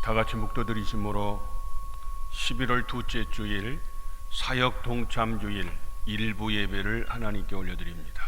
다같이 묵도드리심으로 11월 둘째 주일 사역 동참 주일 일부 예배를 하나님께 올려드립니다.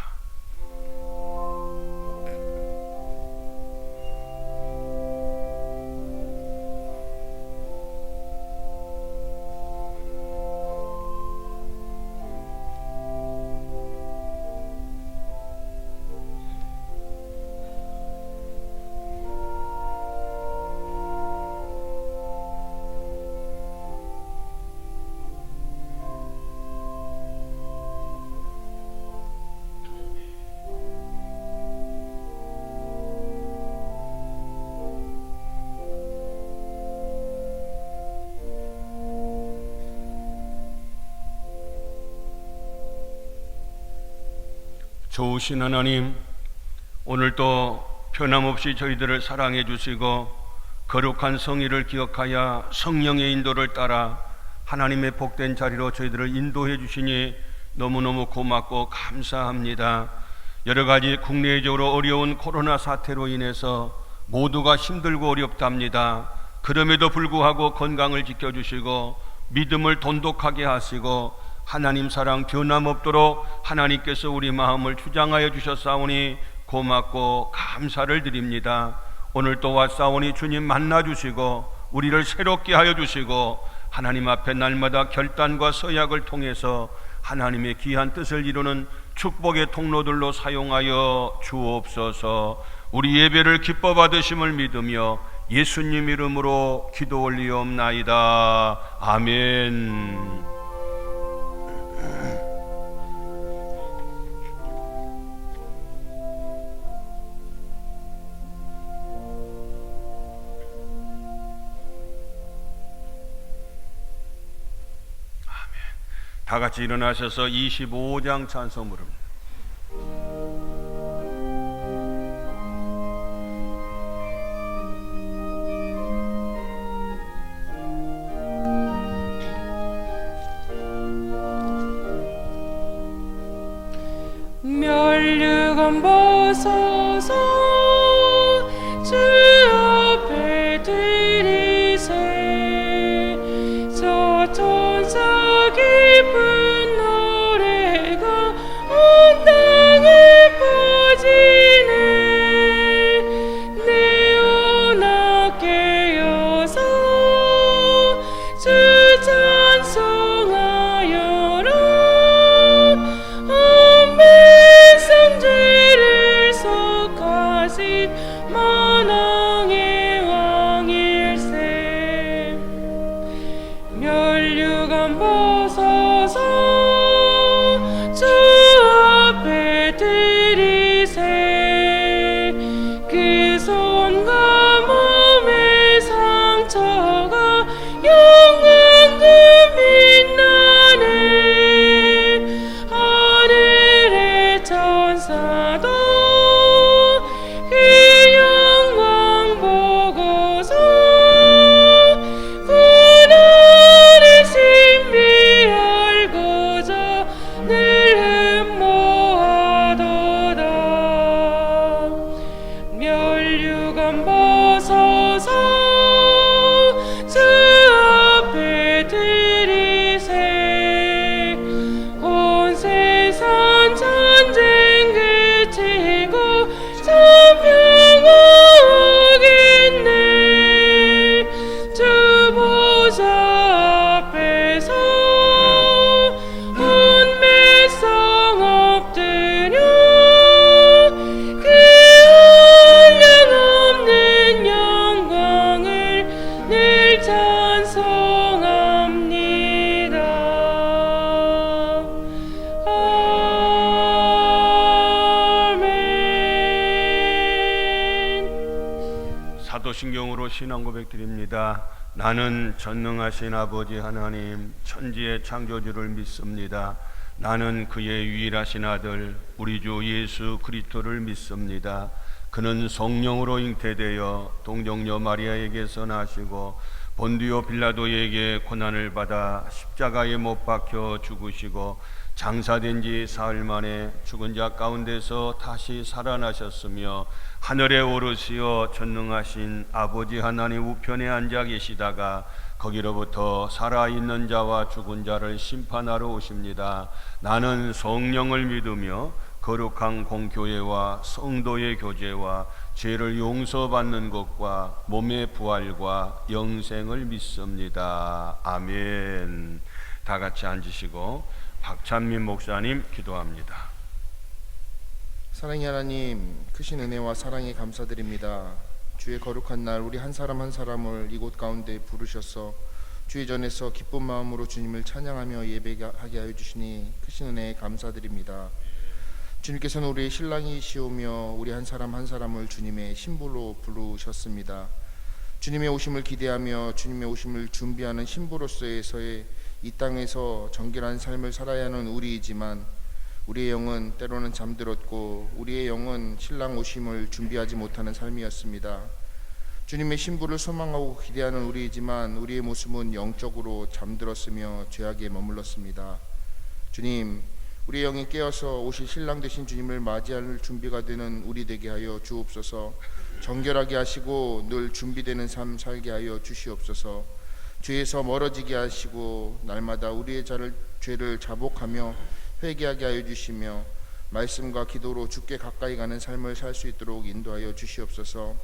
좋으신 하나님, 오늘도 변함없이 저희들을 사랑해 주시고 거룩한 성의를 기억하여 성령의 인도를 따라 하나님의 복된 자리로 저희들을 인도해 주시니 너무너무 고맙고 감사합니다. 여러 가지 국내적으로 어려운 코로나 사태로 인해서 모두가 힘들고 어렵답니다. 그럼에도 불구하고 건강을 지켜주시고 믿음을 돈독하게 하시고 하나님 사랑 변함없도록 하나님께서 우리 마음을 주장하여 주셨사오니 고맙고 감사를 드립니다. 오늘 또 왔사오니 주님 만나주시고 우리를 새롭게 하여 주시고 하나님 앞에 날마다 결단과 서약을 통해서 하나님의 귀한 뜻을 이루는 축복의 통로들로 사용하여 주옵소서. 우리 예배를 기뻐 받으심을 믿으며 예수님 이름으로 기도 올리옵나이다. 아멘. 다 같이 일어나셔서 25장 찬송 부릅니다. 멸류관 벗어서 주 앞에 드리세. 저 천사 깊은 노래가 온 땅에 퍼지네. 내오나 깨어서 주 찬송하여라. 죄를 속하신 만왕의 왕일세. 멸류관 벗어서 주 앞에 드리세. 그 손과 몸의 상처가 영광도 빛나네. 하늘의 천사도 그 영광 보고서 고난의 신비 알고자 늘 흠모하도다. 멸류관 벗어서 주 앞에 드리세. 온 세상 전쟁 그치고 천평화 오겠네. 주 보좌 앞에서 온 백성 엎드려 그 한량없는 영광을 늘 찬송합니다. 아멘. 사도신경으로 신앙 고백드립니다. 나는 전능하신 아버지 하나님 천지의 창조주를 믿습니다. 나는 그의 유일하신 아들 우리 주 예수 그리스도를 믿습니다. 그는 성령으로 잉태되어 동정녀 마리아에게서 나시고 본디오 빌라도에게 고난을 받아 십자가에 못 박혀 죽으시고 장사된 지 사흘 만에 죽은 자 가운데서 다시 살아나셨으며 하늘에 오르시어 전능하신 아버지 하나님 우편에 앉아 계시다가 거기로부터 살아있는 자와 죽은 자를 심판하러 오십니다. 나는 성령을 믿으며 거룩한 공교회와 성도의 교제와 죄를 용서받는 것과 몸의 부활과 영생을 믿습니다. 아멘. 다 같이 앉으시고 박찬민 목사님 기도합니다. 사랑의 하나님, 크신 은혜와 사랑에 감사드립니다. 주의 거룩한 날 우리 한 사람 한 사람을 이곳 가운데 부르셔서 주의 전에서 기쁜 마음으로 주님을 찬양하며 예배하게 하여 주시니 크신 은혜에 감사드립니다. 주님께서는 우리의 신랑이시오며 우리 한 사람 한 사람을 주님의 신부로 부르셨습니다. 주님의 오심을 기대하며 주님의 오심을 준비하는 신부로서의 이 땅에서 정결한 삶을 살아야 하는 우리이지만 우리의 영은 때로는 잠들었고 우리의 영은 신랑 오심을 준비하지 못하는 삶이었습니다. 주님의 신부를 소망하고 기대하는 우리이지만 우리의 모습은 영적으로 잠들었으며 죄악에 머물렀습니다. 주님, 우리의 영이 깨어서 오실 신랑 되신 주님을 맞이할 준비가 되는 우리 되게 하여 주옵소서. 정결하게 하시고 늘 준비되는 삶 살게 하여 주시옵소서. 죄에서 멀어지게 하시고 날마다 우리의 죄를 자복하며 회개하게 하여 주시며 말씀과 기도로 주께 가까이 가는 삶을 살 수 있도록 인도하여 주시옵소서.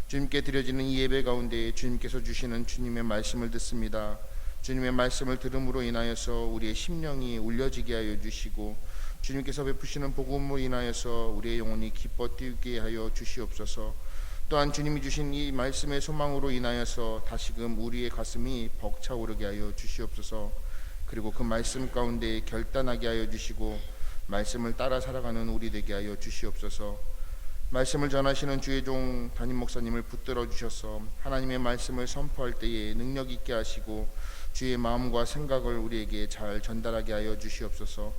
주님께 드려지는 이 예배 가운데 주님께서 주시는 주님의 말씀을 듣습니다. 주님의 말씀을 들음으로 인하여서 우리의 심령이 울려지게 하여 주시고 주님께서 베푸시는 복음으로 인하여서 우리의 영혼이 기뻐 뛰게 하여 주시옵소서. 또한 주님이 주신 이 말씀의 소망으로 인하여서 다시금 우리의 가슴이 벅차오르게 하여 주시옵소서. 그리고 그 말씀 가운데 결단하게 하여 주시고 말씀을 따라 살아가는 우리 되게 하여 주시옵소서. 말씀을 전하시는 주의 종 담임 목사님을 붙들어 주셔서 하나님의 말씀을 선포할 때에 능력 있게 하시고 주의 마음과 생각을 우리에게 잘 전달하게 하여 주시옵소서.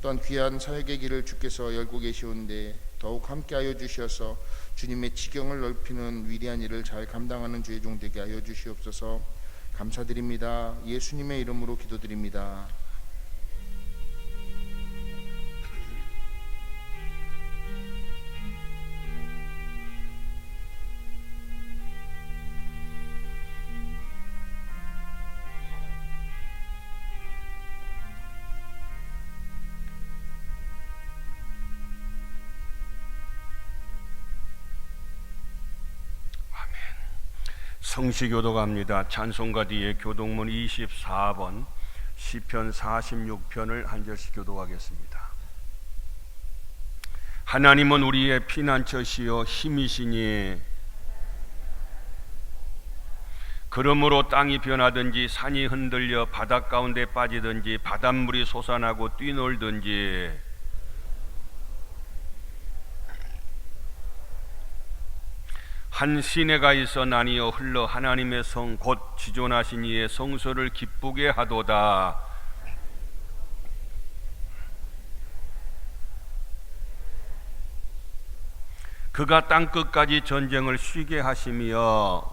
또한 귀한 사역의 길을 주께서 열고 계시온데 더욱 함께 하여 주셔서 주님의 지경을 넓히는 위대한 일을 잘 감당하는 주의 종 되게 하여 주시옵소서. 감사드립니다. 예수님의 이름으로 기도드립니다. 성시교도 갑니다. 찬송가 뒤에 교동문 24번 시편 46편을 한 절씩 교도하겠습니다. 하나님은 우리의 피난처시요 힘이시니 그러므로 땅이 변하든지 산이 흔들려 바닷 가운데 빠지든지 바닷물이 솟아나고 뛰놀든지 한 시내가 있어 나뉘어 흘러 하나님의 성 곧 지존하신 이의 성소를 기쁘게 하도다. 그가 땅끝까지 전쟁을 쉬게 하시며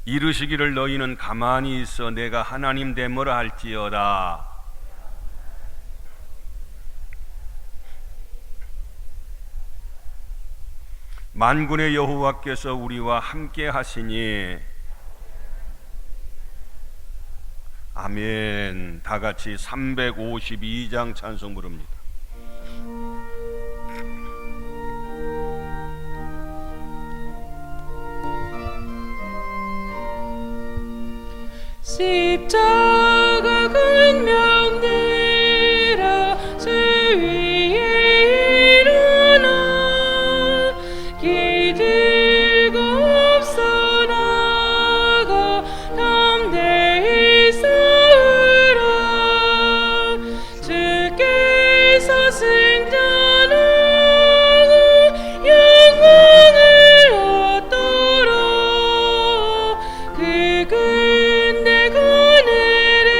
이르시기를 너희는 가만히 있어 내가 하나님 되므라 할지어다. 만군의 여호와께서 우리와 함께 하시니 아멘. 다 같이 352장 찬송 부릅니다. 십자가 근명되라 주 위에 일어나 기들고 앞서 나가 담대히 싸우라 주께서 승천하고 영광을 얻도록 그 군대 거느리라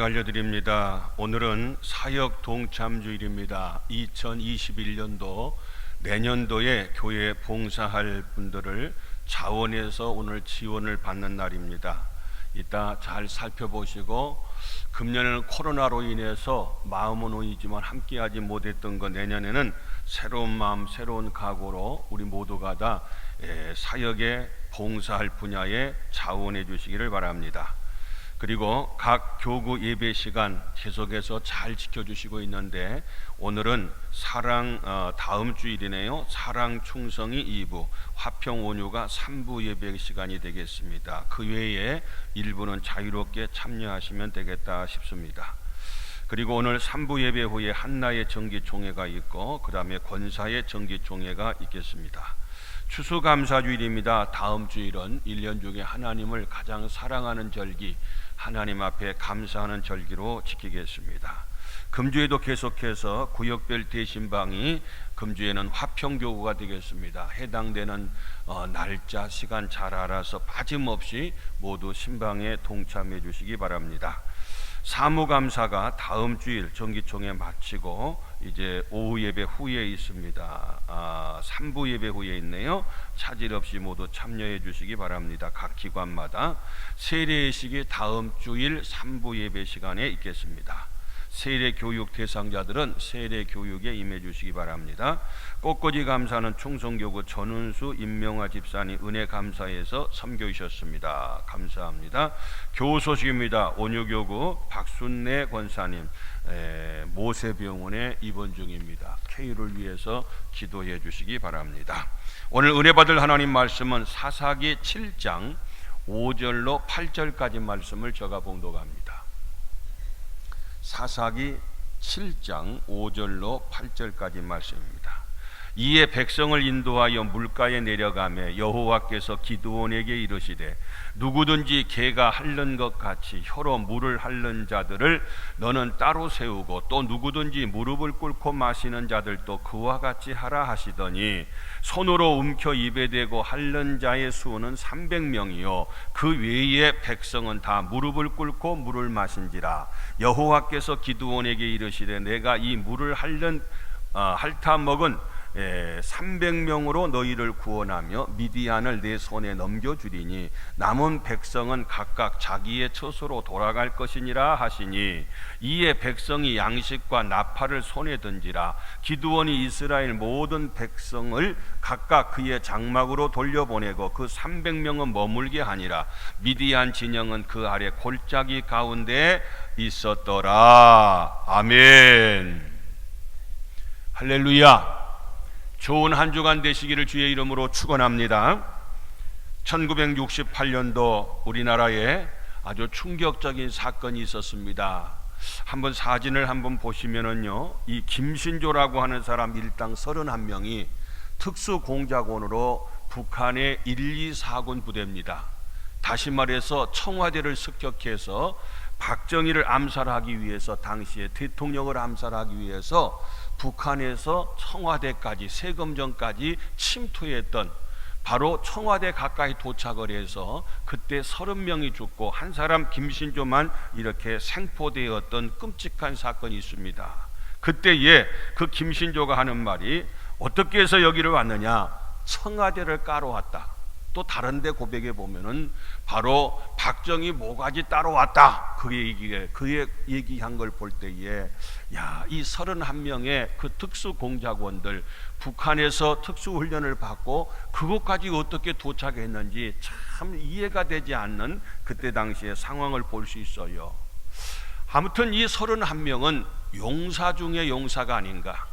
안내를 알려드립니다. 오늘은 사역 동참주일입니다. 2021년도 내년도에 교회 봉사할 분들을 자원해서 오늘 지원을 받는 날입니다. 이따 잘 살펴보시고 금년에는 코로나로 인해서 마음은 놓이지만 함께하지 못했던 것 내년에는 새로운 마음 새로운 각오로 우리 모두가 다 사역에 봉사할 분야에 자원해 주시기를 바랍니다. 그리고 각 교구 예배 시간 계속해서 잘 지켜주시고 있는데 오늘은 사랑 다음 주일이네요. 사랑 충성이 2부, 화평 온유가 3부 예배 시간이 되겠습니다. 그 외에 일부는 자유롭게 참여하시면 되겠다 싶습니다. 그리고 오늘 3부 예배 후에 한나의 정기총회가 있고 그 다음에 권사의 정기총회가 있겠습니다. 추수감사주일입니다. 다음 주일은 1년 중에 하나님을 가장 사랑하는 절기, 하나님 앞에 감사하는 절기로 지키겠습니다. 금주에도 계속해서 구역별 대신방이 금주에는 화평교구가 되겠습니다. 해당되는 날짜 시간 잘 알아서 빠짐없이 모두 신방에 동참해 주시기 바랍니다. 사무감사가 다음 주일 정기총회 마치고 이제 오후 예배 후에 있습니다. 3부 예배 후에 있네요. 차질 없이 모두 참여해 주시기 바랍니다. 각 기관마다 세례의식이 다음 주일 3부 예배 시간에 있겠습니다. 세례 교육 대상자들은 세례 교육에 임해 주시기 바랍니다. 꽃꽂이 감사는 충성교구 전은수 임명화 집사님 은혜 감사에서 섬겨주셨습니다. 감사합니다. 교우 소식입니다. 온유교구 박순례 권사님 모세병원에 입원 중입니다. 쾌유를 위해서 기도해 주시기 바랍니다. 오늘 은혜 받을 하나님 말씀은 사사기 7장 5절로 8절까지 말씀을 제가 봉독합니다. 사사기 7장 5절로 8절까지 말씀입니다. 이에 백성을 인도하여 물가에 내려가매 여호와께서 기드온에게 이르시되 누구든지 개가 핥는 것 같이 혀로 물을 핥는 자들을 너는 따로 세우고 또 누구든지 무릎을 꿇고 마시는 자들도 그와 같이 하라 하시더니 손으로 움켜 입에 대고 핥는 자의 수는 300명이요 그 외에 백성은 다 무릎을 꿇고 물을 마신지라. 여호와께서 기드온에게 이르시되 내가 이 물을 핥아 먹은 300명으로 너희를 구원하며 미디안을 내 손에 넘겨주리니 남은 백성은 각각 자기의 처소로 돌아갈 것이니라 하시니 이에 백성이 양식과 나팔을 손에 든지라. 기드온이 이스라엘 모든 백성을 각각 그의 장막으로 돌려보내고 그 300명은 머물게 하니라. 미디안 진영은 그 아래 골짜기 가운데 있었더라. 아멘. 할렐루야. 좋은 한 주간 되시기를 주의 이름으로 축원합니다. 1968년도 우리나라에 아주 충격적인 사건이 있었습니다. 한번 사진을 한번 보시면은요, 이 김신조라고 하는 사람 일당 31명이 특수공작원으로 북한의 1,2사군 부대입니다. 다시 말해서 청와대를 습격해서 박정희를 암살하기 위해서, 당시에 대통령을 암살하기 위해서 북한에서 청와대까지 세금정까지 침투했던, 바로 청와대 가까이 도착을 해서 그때 30명이 죽고 한 사람 김신조만 이렇게 생포되었던 끔찍한 사건이 있습니다. 그때에 그 김신조가 하는 말이 어떻게 해서 여기를 왔느냐, 청와대를 까러 왔다. 또 다른 데 고백해 보면은 바로 박정희 모가지 따러 왔다. 그의 얘기한 걸 볼 때에 이 31명의 그 특수공작원들, 북한에서 특수훈련을 받고 그곳까지 어떻게 도착했는지 참 이해가 되지 않는 그때 당시의 상황을 볼 수 있어요. 아무튼 이 31명은 용사 중에 용사가 아닌가.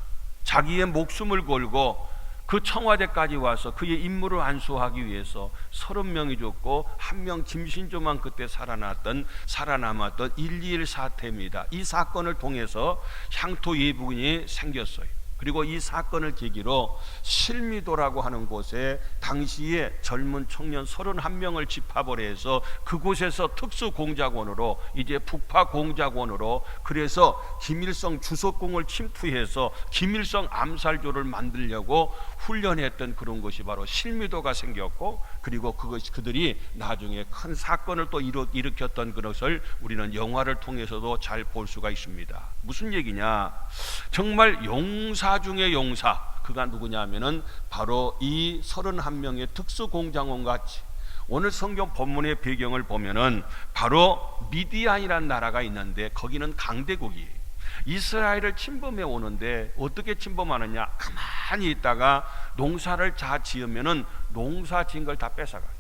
자기의 목숨을 걸고 그 청와대까지 와서 그의 임무를 완수하기 위해서 30명이 죽고 한 명 김신조만 그때 살아남았던 121 사태입니다. 이 사건을 통해서 향토 예부군이 생겼어요. 그리고 이 사건을 계기로 실미도라고 하는 곳에 당시에 젊은 청년 31명을 집합을 해서 그곳에서 특수공작원으로, 이제 북파공작원으로, 그래서 김일성 주석궁을 침투해서 김일성 암살조를 만들려고 훈련했던 그런 것이 바로 실미도가 생겼고, 그리고 그들이 나중에 큰 사건을 또 일으켰던 그것을 우리는 영화를 통해서도 잘 볼 수가 있습니다. 무슨 얘기냐? 정말 용사 중에 용사, 그가 누구냐 하면은 바로 이 31명의 특수공장원 같이 오늘 성경 본문의 배경을 보면은 바로 미디안이라는 나라가 있는데 거기는 강대국이에요. 이스라엘을 침범해 오는데 어떻게 침범하느냐? 가만히 있다가 농사를 다 지으면은 농사 지은 걸 다 뺏어가요.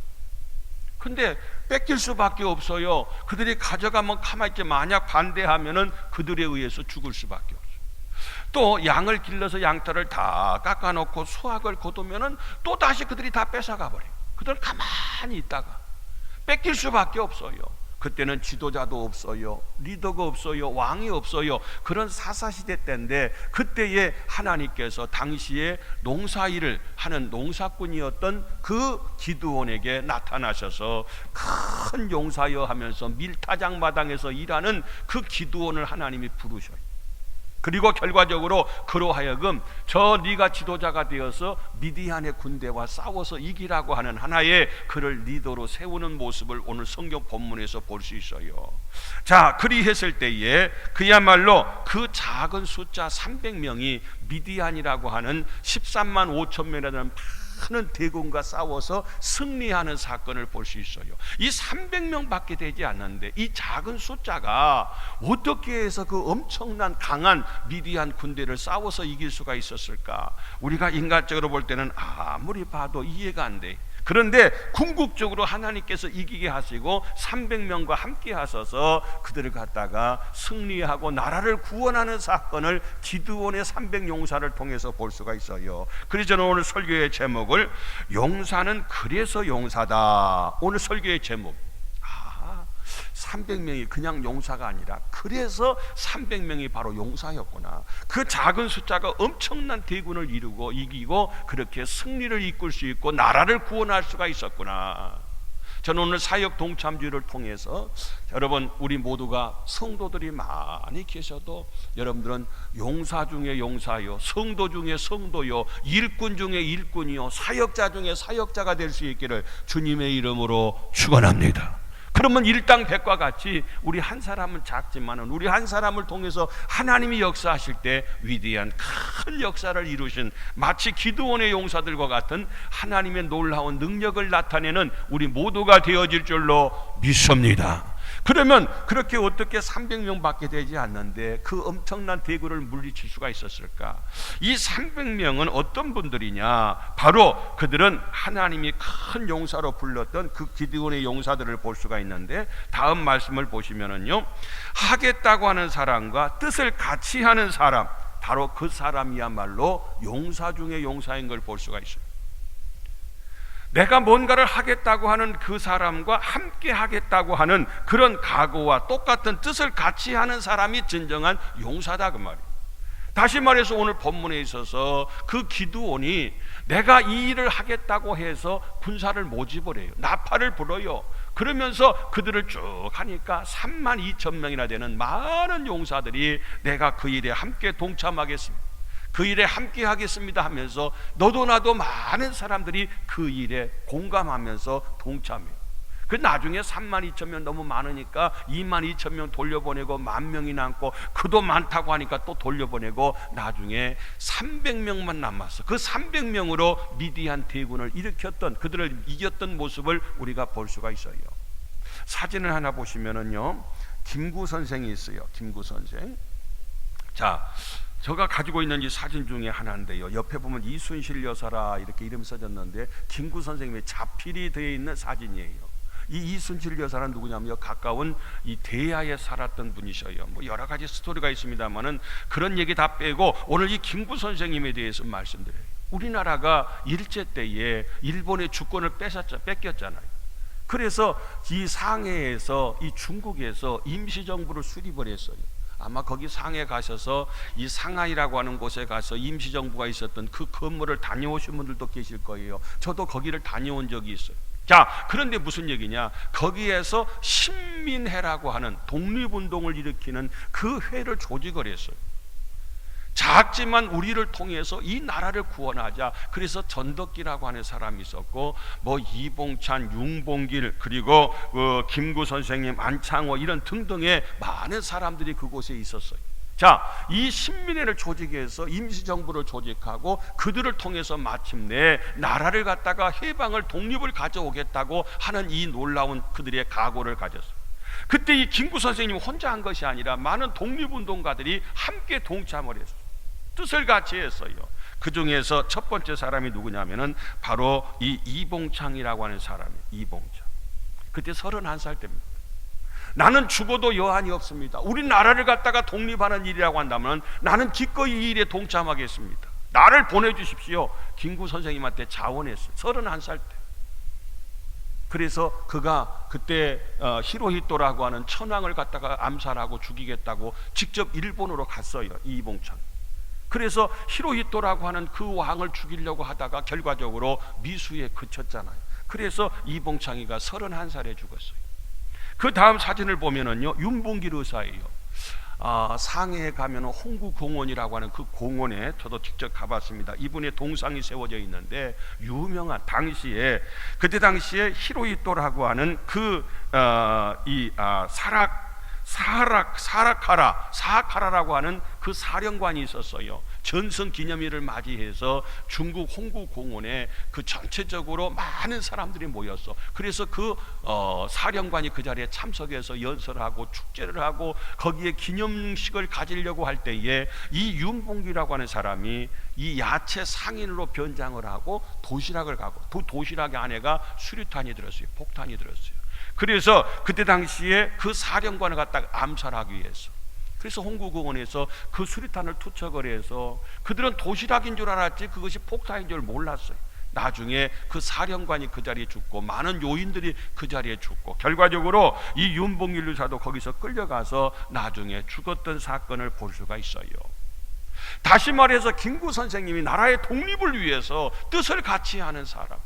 근데 뺏길 수밖에 없어요. 그들이 가져가면 가만히 있지, 만약 반대하면은 그들에 의해서 죽을 수밖에 없어요. 또 양을 길러서 양털을 다 깎아놓고 수확을 거두면은 또 다시 그들이 다 뺏어가 버려요. 그들은 가만히 있다가 뺏길 수밖에 없어요. 그때는 지도자도 없어요, 리더가 없어요, 왕이 없어요. 그런 사사시대 때인데 그때에 하나님께서 당시에 농사일을 하는 농사꾼이었던 그 기드온에게 나타나셔서 큰 용사여 하면서 밀타작 마당에서 일하는 그 기드온을 하나님이 부르셔요. 그리고 결과적으로 그로 하여금 네가 지도자가 되어서 미디안의 군대와 싸워서 이기라고 하는 하나의 그를 리더로 세우는 모습을 오늘 성경 본문에서 볼 수 있어요. 자, 그리했을 때에 그야말로 그 작은 숫자 300명이 미디안이라고 하는 13만 5천 명이라는 많은 대군과 싸워서 승리하는 사건을 볼 수 있어요. 이 300명밖에 되지 않는데 이 작은 숫자가 어떻게 해서 그 엄청난 강한 미디안 군대를 싸워서 이길 수가 있었을까? 우리가 인간적으로 볼 때는 아무리 봐도 이해가 안 돼. 그런데 궁극적으로 하나님께서 이기게 하시고 300명과 함께 하셔서 그들을 갖다가 승리하고 나라를 구원하는 사건을 기드온의 300용사를 통해서 볼 수가 있어요. 그래서 저는 오늘 설교의 제목을 용사는 그래서 용사다. 오늘 설교의 제목 300명이 그냥 용사가 아니라 그래서 300명이 바로 용사였구나. 그 작은 숫자가 엄청난 대군을 이루고 이기고 그렇게 승리를 이끌 수 있고 나라를 구원할 수가 있었구나. 저는 오늘 사역 동참주의를 통해서 여러분 우리 모두가 성도들이 많이 계셔도 여러분들은 용사 중에 용사요, 성도 중에 성도요, 일꾼 중에 일꾼이요, 사역자 중에 사역자가 될 수 있기를 주님의 이름으로 축원합니다. 그러면 일당백과 같이 우리 한 사람은 작지만은 우리 한 사람을 통해서 하나님이 역사하실 때 위대한 큰 역사를 이루신 마치 기드온의 용사들과 같은 하나님의 놀라운 능력을 나타내는 우리 모두가 되어질 줄로 믿습니다. 그러면 그렇게 어떻게 300명밖에 되지 않는데 그 엄청난 대군을 물리칠 수가 있었을까? 이 300명은 어떤 분들이냐? 바로 그들은 하나님이 큰 용사로 불렀던 그 기드온의 용사들을 볼 수가 있는데 다음 말씀을 보시면은요, 하겠다고 하는 사람과 뜻을 같이 하는 사람, 바로 그 사람이야말로 용사 중에 용사인 걸 볼 수가 있어요. 내가 뭔가를 하겠다고 하는 그 사람과 함께 하겠다고 하는 그런 각오와 똑같은 뜻을 같이 하는 사람이 진정한 용사다 그 말이에요. 다시 말해서 오늘 본문에 있어서 그 기드온이 내가 이 일을 하겠다고 해서 군사를 모집을 해요. 나팔을 불어요. 그러면서 그들을 쭉 하니까 3만 2천 명이나 되는 많은 용사들이 내가 그 일에 함께 동참하겠습니다, 그 일에 함께 하겠습니다 하면서 너도 나도 많은 사람들이 그 일에 공감하면서 동참해요. 그 나중에 3만 2천 명 너무 많으니까 2만 2천 명 돌려보내고 10,000명이 남고 그도 많다고 하니까 또 돌려보내고 나중에 300명만 남았어. 그 300명으로 미디안 대군을 일으켰던, 그들을 이겼던 모습을 우리가 볼 수가 있어요. 사진을 하나 보시면은요, 김구 선생이 있어요. 김구 선생. 자, 제가 가지고 있는 이 사진 중에 하나인데요, 옆에 보면 이순실 여사라 이렇게 이름 써졌는데 김구 선생님의 자필이 되어 있는 사진이에요. 이 이순실 여사는 누구냐면 가까운 이 대야에 살았던 분이셔요. 뭐 여러 가지 스토리가 있습니다만은 그런 얘기 다 빼고 오늘 이 김구 선생님에 대해서 말씀드려요. 우리나라가 일제 때에 일본의 주권을 뺏겼잖아요. 그래서 이 상해에서, 이 중국에서 임시정부를 수립을 했어요. 아마 거기 상해 가셔서 이 상하이라고 하는 곳에 가서 임시정부가 있었던 그 건물을 다녀오신 분들도 계실 거예요. 저도 거기를 다녀온 적이 있어요. 자, 그런데 무슨 얘기냐? 거기에서 신민회라고 하는 독립운동을 일으키는 그 회를 조직을 했어요. 작지만 우리를 통해서 이 나라를 구원하자. 그래서 전덕기라고 하는 사람이 있었고, 뭐 이봉찬, 윤봉길, 그리고 김구 선생님, 안창호 이런 등등의 많은 사람들이 그곳에 있었어요. 자, 이 신민회를 조직해서 임시정부를 조직하고 그들을 통해서 마침내 나라를 갖다가 해방을, 독립을 가져오겠다고 하는 이 놀라운 그들의 각오를 가졌어요. 그때 이 김구 선생님이 혼자 한 것이 아니라 많은 독립운동가들이 함께 동참을 했어요. 뜻을 같이 했어요. 그 중에서 첫 번째 사람이 누구냐면은 바로 이 이봉창이라고 하는 사람이에요. 이봉창. 그때 31살 때입니다. 나는 죽어도 여한이 없습니다. 우리 나라를 갖다가 독립하는 일이라고 한다면 나는 기꺼이 이 일에 동참하겠습니다. 나를 보내주십시오. 김구 선생님한테 자원했어요. 31살 때. 그래서 그가 그때 히로히토라고 하는 천황을 갖다가 암살하고 죽이겠다고 직접 일본으로 갔어요. 이봉창. 그래서 히로히토라고 하는 그 왕을 죽이려고 하다가 결과적으로 미수에 그쳤잖아요. 그래서 이봉창이가 31살에 죽었어요. 그 다음 사진을 보면은요, 윤봉길 의사예요. 상해에 가면 홍구공원이라고 하는 그 공원에 저도 직접 가봤습니다. 이분의 동상이 세워져 있는데 유명한 당시에, 그때 당시에 히로히토라고 하는 사하카라라고 하는 그 사령관이 있었어요. 전승 기념일을 맞이해서 중국 홍구공원에 그 전체적으로 많은 사람들이 모였어. 그래서 그 사령관이 그 자리에 참석해서 연설하고 축제를 하고 거기에 기념식을 가지려고 할 때에 이 윤봉기라고 하는 사람이 이 야채 상인으로 변장을 하고 도시락을 가고, 그 도시락의 안에가 수류탄이 들었어요. 폭탄이 들었어요. 그래서 그때 당시에 그 사령관을 갖다가 암살하기 위해서, 그래서 홍구공원에서 그 수류탄을 투척을 해서 그들은 도시락인 줄 알았지 그것이 폭탄인 줄 몰랐어요. 나중에 그 사령관이 그 자리에 죽고 많은 요인들이 그 자리에 죽고 결과적으로 이 윤봉길 의사도 거기서 끌려가서 나중에 죽었던 사건을 볼 수가 있어요. 다시 말해서 김구 선생님이 나라의 독립을 위해서 뜻을 같이 하는 사람,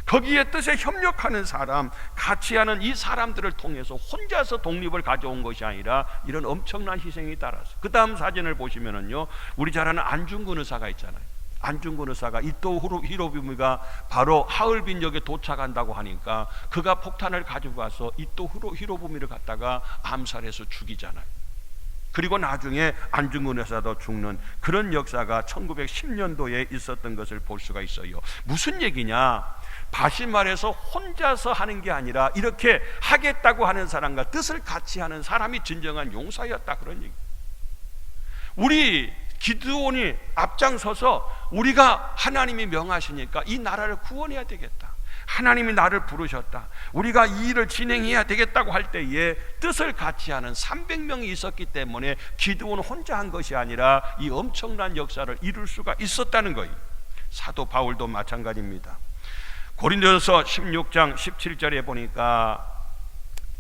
거기에 뜻에 협력하는 사람, 같이 하는 이 사람들을 통해서 혼자서 독립을 가져온 것이 아니라 이런 엄청난 희생이 따랐어요. 그 다음 사진을 보시면은요, 우리 잘 아는 안중근 의사가 있잖아요. 안중근 의사가 이토 히로부미가 바로 하얼빈역에 도착한다고 하니까 그가 폭탄을 가지고 가서 이토 히로부미를 갖다가 암살해서 죽이잖아요. 그리고 나중에 안중근 의사도 죽는 그런 역사가 1910년도에 있었던 것을 볼 수가 있어요. 무슨 얘기냐? 다시 말해서 혼자서 하는 게 아니라 이렇게 하겠다고 하는 사람과 뜻을 같이 하는 사람이 진정한 용사였다, 그런 얘기. 우리 기드온이 앞장서서 우리가 하나님이 명하시니까 이 나라를 구원해야 되겠다, 하나님이 나를 부르셨다, 우리가 이 일을 진행해야 되겠다고 할 때에 뜻을 같이 하는 300명이 있었기 때문에 기드온은 혼자 한 것이 아니라 이 엄청난 역사를 이룰 수가 있었다는 거예요. 사도 바울도 마찬가지입니다. 고린도전서 16장 17절에 보니까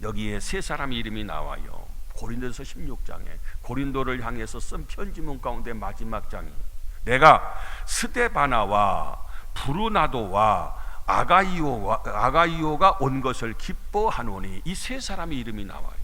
여기에 세 사람 이름이 나와요. 고린도전서 16장에 고린도를 향해서 쓴 편지문 가운데 마지막 장이, 내가 스데바나와 브루나도와 아가이오가 온 것을 기뻐하노니, 이 세 사람의 이름이 나와요.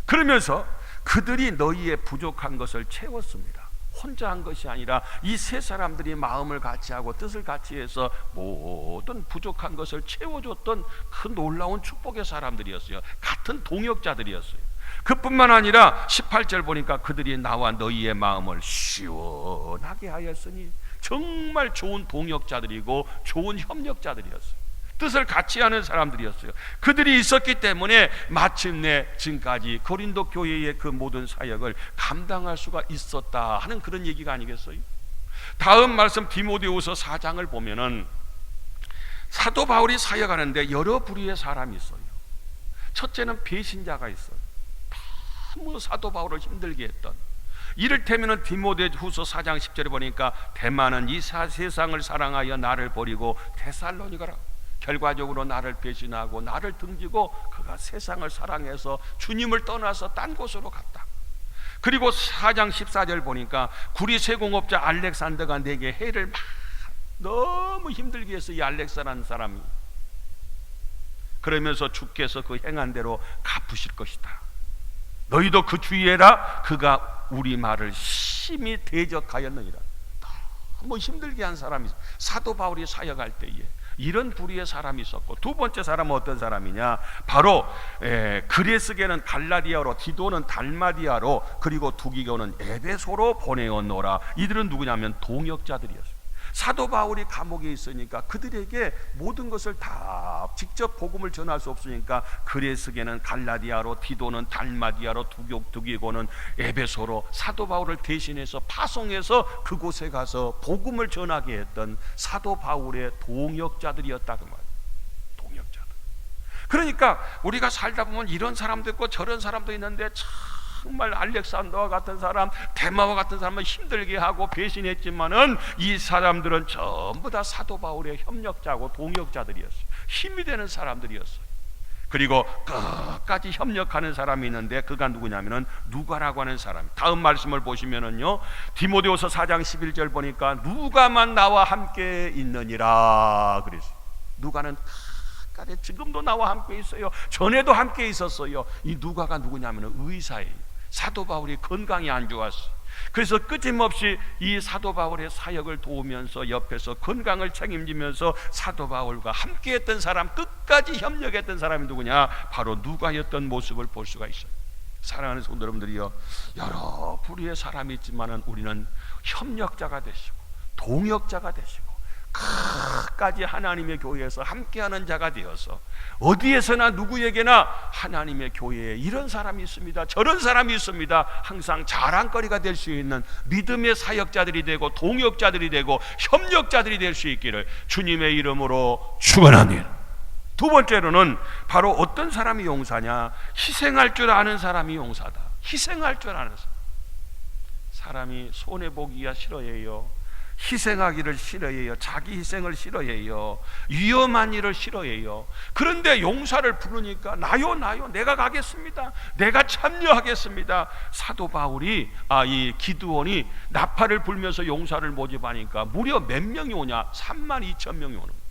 그러면서 그들이 너희의 부족한 것을 채웠습니다. 혼자 한 것이 아니라 이 세 사람들이 마음을 같이 하고 뜻을 같이 해서 모든 부족한 것을 채워줬던 그 놀라운 축복의 사람들이었어요. 같은 동역자들이었어요. 그뿐만 아니라 18절 보니까 그들이 나와 너희의 마음을 시원하게 하였으니, 정말 좋은 동역자들이고 좋은 협력자들이었어요. 뜻을 같이 하는 사람들이었어요. 그들이 있었기 때문에 마침내 지금까지 고린도 교회의 그 모든 사역을 감당할 수가 있었다 하는 그런 얘기가 아니겠어요? 다음 말씀 디모데후서 4장을 보면은 사도 바울이 사역하는데 여러 부류의 사람이 있어요. 첫째는 배신자가 있어요. 너무 사도 바울을 힘들게 했던, 이를테면 디모데후서 4장 10절에 보니까 대만은 이 세상을 사랑하여 나를 버리고 데살로니가라, 결과적으로 나를 배신하고 나를 등지고 그가 세상을 사랑해서 주님을 떠나서 딴 곳으로 갔다. 그리고 4장 14절 보니까 구리 세공업자 알렉산더가 내게 해를 막 너무 힘들게 해서 이 알렉산더라는 사람이, 그러면서 주께서 그 행한 대로 갚으실 것이다, 너희도 그 주의해라. 그가 우리 말을 심히 대적하였느니라. 너무 힘들게 한 사람이 사도 바울이 사역할 때에 이런 부류의 사람이 있었고, 두 번째 사람은 어떤 사람이냐, 바로 그레스게는 갈라디아로, 디도는 달마디아로, 그리고 두기고는 에베소로 보내었노라. 이들은 누구냐면 동역자들이었습니다. 사도 바울이 감옥에 있으니까 그들에게 모든 것을 다 직접 복음을 전할 수 없으니까 그레스게는 갈라디아로, 디도는 달마디아로, 두기고는 에베소로 사도 바울을 대신해서 파송해서 그곳에 가서 복음을 전하게 했던 사도 바울의 동역자들이었다 그 말이에요. 동역자들. 그러니까 우리가 살다 보면 이런 사람도 있고 저런 사람도 있는데, 정말 알렉산더와 같은 사람, 데마와 같은 사람은 힘들게 하고 배신했지만은 이 사람들은 전부 다 사도 바울의 협력자고 동역자들이었어요. 힘이 되는 사람들이었어요. 그리고 끝까지 협력하는 사람이 있는데 그가 누구냐면은 누가라고 하는 사람. 다음 말씀을 보시면은요, 디모데후서 4장 11절 보니까 누가만 나와 함께 있느니라 그랬어요. 누가는 지금도 나와 함께 있어요. 전에도 함께 있었어요. 이 누가가 누구냐면 의사예요. 사도 바울이 건강이 안 좋았어요. 그래서 끊임없이 이 사도 바울의 사역을 도우면서 옆에서 건강을 책임지면서 사도 바울과 함께했던 사람, 끝까지 협력했던 사람이 누구냐, 바로 누가였던 모습을 볼 수가 있어요. 사랑하는 성도 여러분들이요, 여러 부류의 사람이 있지만은 우리는 협력자가 되시고 동역자가 되시고 끝까지 하나님의 교회에서 함께하는 자가 되어서 어디에서나 누구에게나 하나님의 교회에 이런 사람이 있습니다, 저런 사람이 있습니다, 항상 자랑거리가 될 수 있는 믿음의 사역자들이 되고 동역자들이 되고 협력자들이 될 수 있기를 주님의 이름으로 축원합니다. 두 번째로는 바로 어떤 사람이 용사냐, 희생할 줄 아는 사람이 용사다. 희생할 줄 아는 사람이 손해보기가 싫어해요. 희생하기를 싫어해요. 자기 희생을 싫어해요. 위험한 일을 싫어해요. 그런데 용사를 부르니까 나요 내가 가겠습니다, 내가 참여하겠습니다. 사도 바울이 이 기드온이 나팔을 불면서 용사를 모집하니까 무려 몇 명이 오냐, 32,000명이 오는.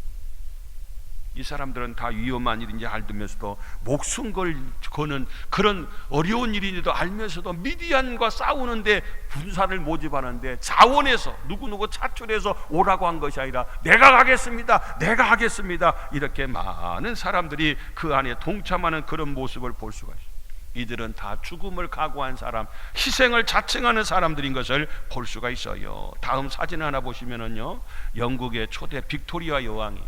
이 사람들은 다 위험한 일인지 알면서도 목숨 거는 그런 어려운 일인지도 알면서도 미디안과 싸우는데 군사를 모집하는데 자원해서 누구누구 차출해서 오라고 한 것이 아니라 내가 가겠습니다, 내가 하겠습니다, 이렇게 많은 사람들이 그 안에 동참하는 그런 모습을 볼 수가 있어요. 이들은 다 죽음을 각오한 사람, 희생을 자청하는 사람들인 것을 볼 수가 있어요. 다음 사진 하나 보시면은요, 영국의 초대 빅토리아 여왕이,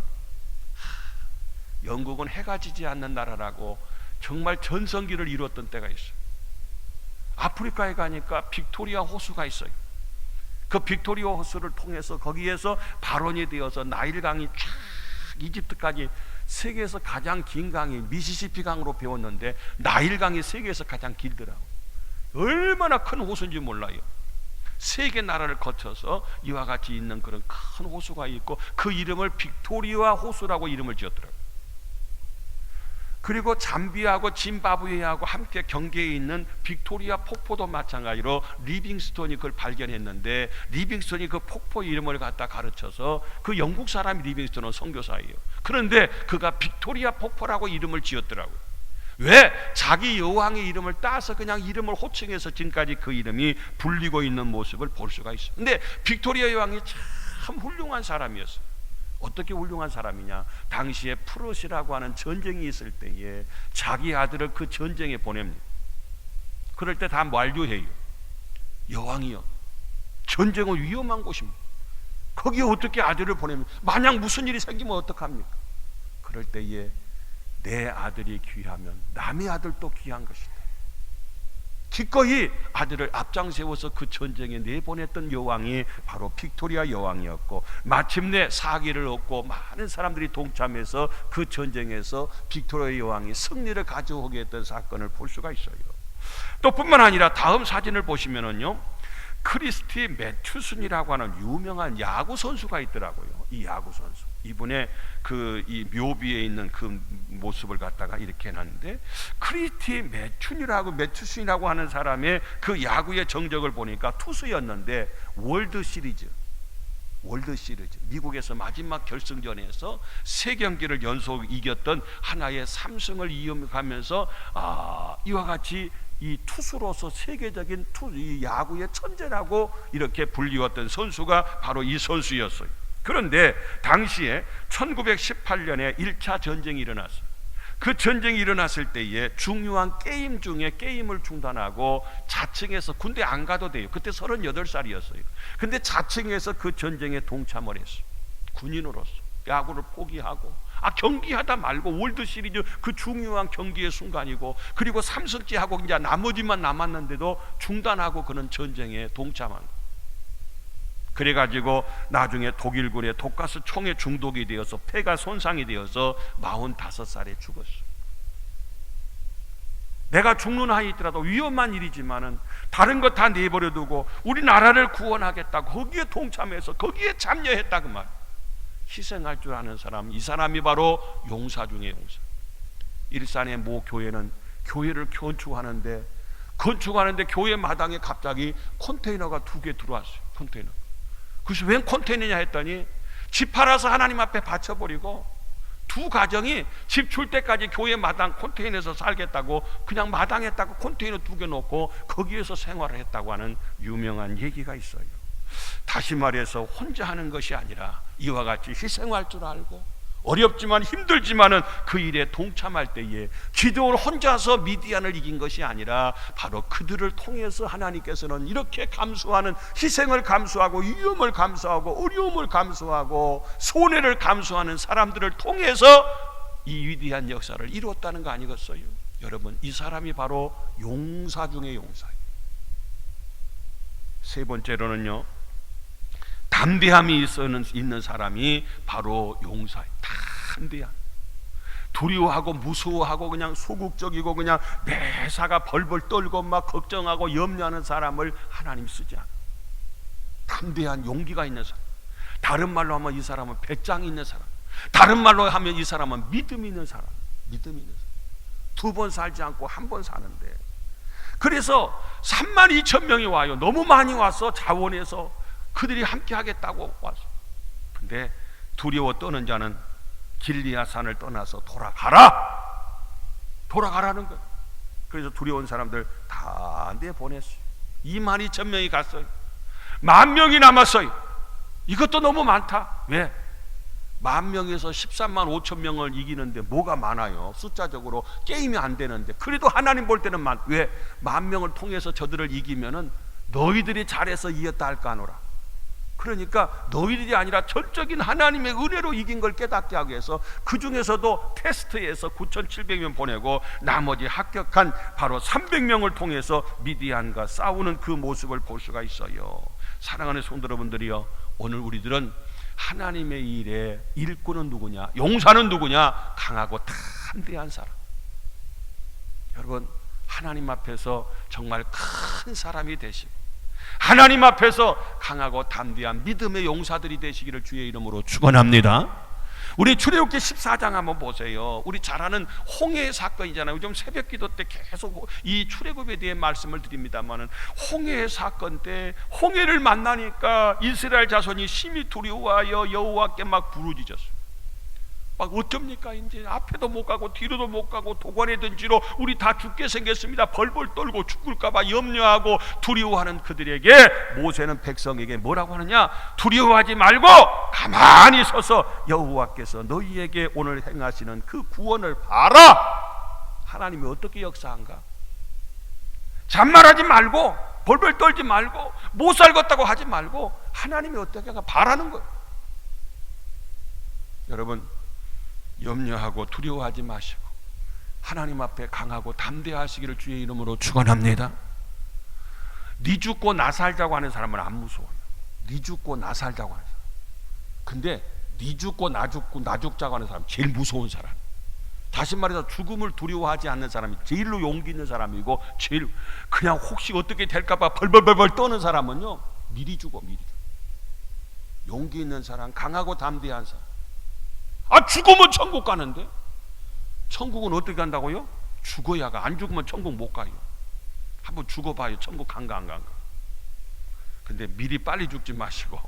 영국은 해가 지지 않는 나라라고 정말 전성기를 이뤘던 때가 있어요. 아프리카에 가니까 빅토리아 호수가 있어요. 그 빅토리아 호수를 통해서 거기에서 발원이 되어서 나일강이 쫙 이집트까지 세계에서 가장 긴 강이 미시시피 강으로 배웠는데 나일강이 세계에서 가장 길더라고요. 얼마나 큰 호수인지 몰라요. 세 개 나라를 거쳐서 이와 같이 있는 그런 큰 호수가 있고 그 이름을 빅토리아 호수라고 이름을 지었더라고요. 그리고 잠비아하고 짐바브웨하고 함께 경계에 있는 빅토리아 폭포도 마찬가지로 리빙스톤이 그걸 발견했는데, 리빙스톤이 그 폭포 이름을 갖다 가르쳐서, 그 영국 사람이 리빙스톤은 선교사예요. 그런데 그가 빅토리아 폭포라고 이름을 지었더라고요. 왜? 자기 여왕의 이름을 따서 그냥 이름을 호칭해서 지금까지 그 이름이 불리고 있는 모습을 볼 수가 있어요. 근데 빅토리아 여왕이 참 훌륭한 사람이었어요. 어떻게 훌륭한 사람이냐, 당시에 프로시라고 하는 전쟁이 있을 때에 자기 아들을 그 전쟁에 보냅니다. 그럴 때 다 만류해요. 여왕이요, 전쟁은 위험한 곳입니다. 거기에 어떻게 아들을 보냅니까? 만약 무슨 일이 생기면 어떡합니까? 그럴 때에 내 아들이 귀하면 남의 아들도 귀한 것이다. 기꺼이 아들을 앞장 세워서 그 전쟁에 내보냈던 여왕이 바로 빅토리아 여왕이었고, 마침내 사기를 얻고 많은 사람들이 동참해서 그 전쟁에서 빅토리아 여왕이 승리를 가져오게 했던 사건을 볼 수가 있어요. 또 뿐만 아니라 다음 사진을 보시면은요, 크리스티 매튜슨이라고 하는 유명한 야구 선수가 있더라고요. 이 야구 선수, 이분의 이 묘비에 있는 그 모습을 갖다가 이렇게 해놨는데, 크리스티 매튜슨이라고 하는 사람의 그 야구의 정적을 보니까 투수였는데 월드 시리즈 미국에서 마지막 결승전에서 3경기를 연속 이겼던 하나의 3승을 이어가면서 이와 같이 이 투수로서 세계적인 이 야구의 천재라고 이렇게 불리웠던 선수가 바로 이 선수였어요. 그런데 당시에 1918년에 1차 전쟁이 일어났어요. 그 전쟁이 일어났을 때에 중요한 게임 중에 게임을 중단하고 자칭해서 군대 안 가도 돼요. 그때 38살이었어요. 근데 자칭해서 그 전쟁에 동참을 했어요. 군인으로서 야구를 포기하고 경기하다 말고 월드시리즈 그 중요한 경기의 순간이고, 그리고 3승째하고 이제 나머지만 남았는데도 중단하고 그는 전쟁에 동참한 거예요. 그래가지고 나중에 독일군의 독가스 총에 중독이 되어서 폐가 손상이 되어서 45살에 죽었어요. 내가 죽는 한이 있더라도 위험한 일이지만은 다른 거 다 내버려두고 우리나라를 구원하겠다고 거기에 동참해서 거기에 참여했다 그 말. 희생할 줄 아는 사람, 이 사람이 바로 용사 중에 용사. 일산의 모 교회는 교회를 건축하는데 교회 마당에 갑자기 컨테이너가 2개 들어왔어요. 컨테이너. 그래서 웬 컨테이너냐 했더니 집 팔아서 하나님 앞에 바쳐버리고 두 가정이 집 줄 때까지 교회 마당 컨테이너에서 살겠다고 그냥 마당에다가 컨테이너 2개 놓고 거기에서 생활을 했다고 하는 유명한 얘기가 있어요. 다시 말해서 혼자 하는 것이 아니라 이와 같이 희생할 줄 알고 어렵지만 힘들지만은 그 일에 동참할 때에 기도를 혼자서 미디안을 이긴 것이 아니라 바로 그들을 통해서 하나님께서는 이렇게 감수하는, 희생을 감수하고 위험을 감수하고 어려움을 감수하고 손해를 감수하는 사람들을 통해서 이 위대한 역사를 이루었다는 거 아니겠어요? 여러분, 이 사람이 바로 용사 중의 용사예요. 세 번째로는요, 담대함이 있는 사람이 바로 용사예요. 담대함. 두려워하고 무서워하고 그냥 소극적이고 그냥 매사가 벌벌 떨고 막 걱정하고 염려하는 사람을 하나님 쓰지 않아요. 담대한 용기가 있는 사람. 다른 말로 하면 이 사람은 배짱이 있는 사람. 다른 말로 하면 이 사람은 믿음이 있는 사람. 믿음이 있는 사람. 2번 살지 않고 1번 사는데, 그래서 32,000명이 와요. 너무 많이 와서 자원해서 그들이 함께 하겠다고 왔어. 근데 두려워 떠는 자는 길리앗산을 떠나서 돌아가라는 거예요. 그래서 두려운 사람들 다 내보냈어요. 22,000명이 갔어요. 10,000명이 남았어요. 이것도 너무 많다. 왜? 10,000명에서 13만 5천 명을 이기는데 뭐가 많아요? 숫자적으로 게임이 안 되는데. 그래도 하나님 볼 때는 왜? 10,000명을 통해서 저들을 이기면은 너희들이 잘해서 이겼다 할까 하노라. 그러니까 너희들이 아니라 전적인 하나님의 은혜로 이긴 걸 깨닫게 하기 위해서 그 중에서도 테스트에서 9,700명 보내고 나머지 합격한 바로 300명을 통해서 미디안과 싸우는 그 모습을 볼 수가 있어요. 사랑하는 성도 여러분들이요, 오늘 우리들은 하나님의 일에 일꾼은 누구냐? 용사는 누구냐? 강하고 담대한 사람. 여러분, 하나님 앞에서 정말 큰 사람이 되시고 하나님 앞에서 강하고 담대한 믿음의 용사들이 되시기를 주의 이름으로 축원합니다. 우리 출애굽기 14장 한번 보세요. 우리 잘 아는 홍해 사건이잖아요. 요즘 새벽 기도 때 계속 이 출애굽에 대해 말씀을 드립니다만은, 홍해 사건 때 홍해를 만나니까 이스라엘 자손이 심히 두려워하여 여호와께 막 부르짖었어요. 막 어쩝니까? 이제 앞에도 못 가고 뒤로도 못 가고 도관에 든지로 우리 다 죽게 생겼습니다. 벌벌 떨고 죽을까봐 염려하고 두려워하는 그들에게 모세는 백성에게 뭐라고 하느냐? 두려워하지 말고 가만히 서서 여호와께서 너희에게 오늘 행하시는 그 구원을 봐라. 하나님이 어떻게 역사한가? 잔말하지 말고 벌벌 떨지 말고 못 살겠다고 하지 말고 하나님이 어떻게 하는가 바라는 거예요. 여러분, 염려하고 두려워하지 마시고 하나님 앞에 강하고 담대하시기를 주의 이름으로 축원합니다. 네 죽고 나 살자고 하는 사람은 안 무서워요. 네 죽고 나 살자고 하는 사람. 근데 네 죽고 나 죽자고 하는 사람 제일 무서운 사람. 다시 말해서 죽음을 두려워하지 않는 사람이 제일로 용기 있는 사람이고, 제일 그냥 혹시 어떻게 될까봐 벌벌벌벌 떠는 사람은요, 미리 죽어. 용기 있는 사람, 강하고 담대한 사람. 죽으면 천국 가는데? 천국은 어떻게 간다고요? 죽어야 가. 안 죽으면 천국 못 가요. 한번 죽어봐요. 천국 간가 안 간가. 근데 미리 빨리 죽지 마시고